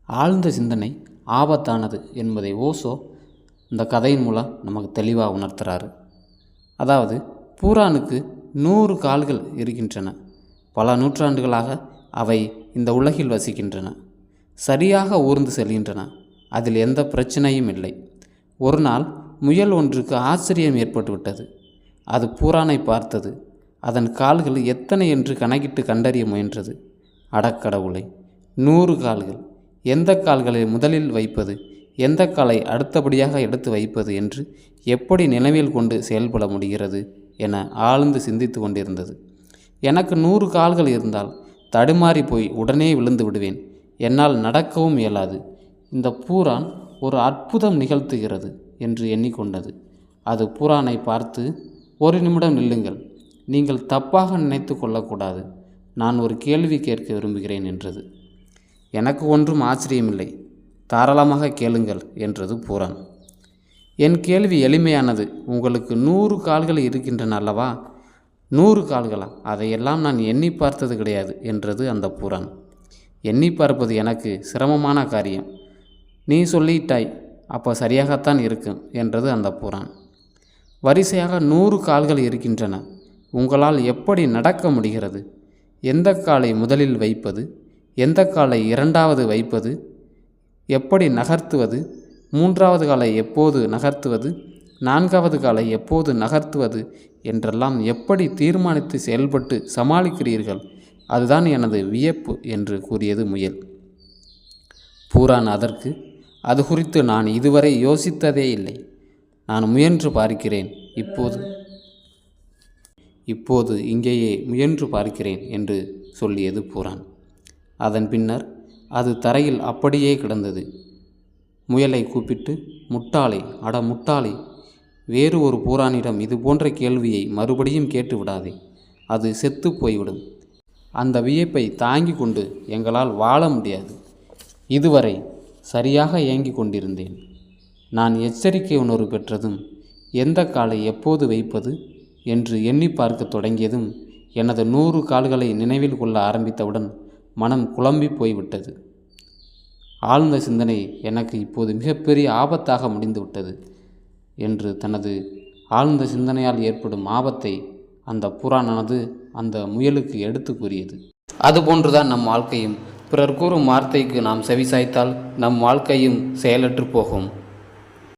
ஆழ்ந்த சிந்தனை ஆபத்தானது என்பதை ஓஷோ இந்த கதையின் மூலம் நமக்கு தெளிவாக உணர்த்துறாரு. அதாவது பூரானுக்கு 100 கால்கள் இருக்கின்றன. பல நூற்றாண்டுகளாக அவை இந்த உலகில் வசிக்கின்றன. சரியாக ஊர்ந்து செல்கின்றன. அதில் எந்த பிரச்சனையும் இல்லை. ஒரு நாள் முயல் ஒன்றுக்கு ஆச்சரியம் ஏற்பட்டுவிட்டது. அது பூரானை பார்த்தது. அதன் கால்கள் எத்தனை என்று கணக்கிட்டு கண்டறிய முயன்றது. அடக்கடவுளை, 100 கால்கள்! எந்த கால்களை முதலில் வைப்பது, எந்த காலை அடுத்தபடியாக எடுத்து வைப்பது என்று எப்படி நினைவில் கொண்டு செயல்பட முடிகிறது என ஆழ்ந்து சிந்தித்து கொண்டிருந்தது. எனக்கு 100 கால்கள் இருந்தால் தடுமாறி போய் உடனே விழுந்து விடுவேன். என்னால் நடக்கவும் இயலாது. இந்த பூரான் ஒரு அற்புதம் நிகழ்த்துகிறது என்று எண்ணிக்கொண்டது. அது பூரானை பார்த்து, 1 நிமிடம் நில்லுங்கள். நீங்கள் தப்பாக நினைத்து கொள்ளக்கூடாது. நான் ஒரு கேள்வி கேட்க விரும்புகிறேன் என்றது. எனக்கு ஒன்றும் ஆச்சரியமில்லை. தாராளமாக கேளுங்கள் என்றது பூரான். என் கேள்வி எளிமையானது. உங்களுக்கு 100 கால்கள் இருக்கின்றன அல்லவா? 100 கால்களா? அதையெல்லாம் நான் எண்ணி பார்த்தது கிடையாது என்றது அந்த பூரான். எண்ணி பார்ப்பது எனக்கு சிரமமான காரியம். நீ சொல்லிட்டாய், அப்போ சரியாகத்தான் இருக்கும் என்றது அந்த பூரான். வரிசையாக 100 கால்கள் இருக்கின்றன. உங்களால் எப்படி நடக்க முடிகிறது? எந்த காலை முதலில் வைப்பது, எந்த காலை இரண்டாவது வைப்பது, எப்படி நகர்த்துவது, 3வது காலை எப்போது நகர்த்துவது, 4வது காலை எப்போது நகர்த்துவது என்றெல்லாம் எப்படி தீர்மானித்து செயல்பட்டு சமாளிக்கிறீர்கள்? அதுதான் எனது வியப்பு என்று கூறியது முயல். பூரான் அதற்கு, அது குறித்து நான் இதுவரை யோசித்ததே இல்லை. நான் முயன்று பார்க்கிறேன். இப்போது இங்கேயே முயன்று பார்க்கிறேன் என்று சொல்லியது பூரான். அதன் பின்னர் அது தரையில் அப்படியே கிடந்தது. முயலை கூப்பிட்டு, முட்டாளே, அட முட்டாளே, வேறு ஒரு பூரானிடம் இது போன்ற கேள்வியை மறுபடியும் கேட்டு விடாதே. அது செத்து போய்விடும். அந்த வியப்பை தாங்கி கொண்டு எங்களால் வாழ முடியாது. இதுவரை சரியாக ஏங்கிக் கொண்டிருந்தேன். நான் எச்சரிக்கை உணர்வு பெற்றதும், எந்த காலை எப்போது வைப்பது என்று எண்ணி பார்க்க தொடங்கியதும், எனது 100 கால்களை நினைவில் கொள்ள ஆரம்பித்தவுடன் மனம் குழம்பி போய்விட்டது. ஆழ்ந்த சிந்தனை எனக்கு இப்போது மிகப்பெரிய ஆபத்தாக முடிந்துவிட்டது என்று தனது ஆழ்ந்த சிந்தனையால் ஏற்படும் ஆபத்தை அந்த புறானானது அந்த முயலுக்கு எடுத்து கூறியது. அதுபோன்றுதான் நம் வாழ்க்கையும். பிறர் கூறும் வார்த்தைக்கு நாம் செவிசாய்த்தால் நம் வாழ்க்கையும் செயலற்று போகும்.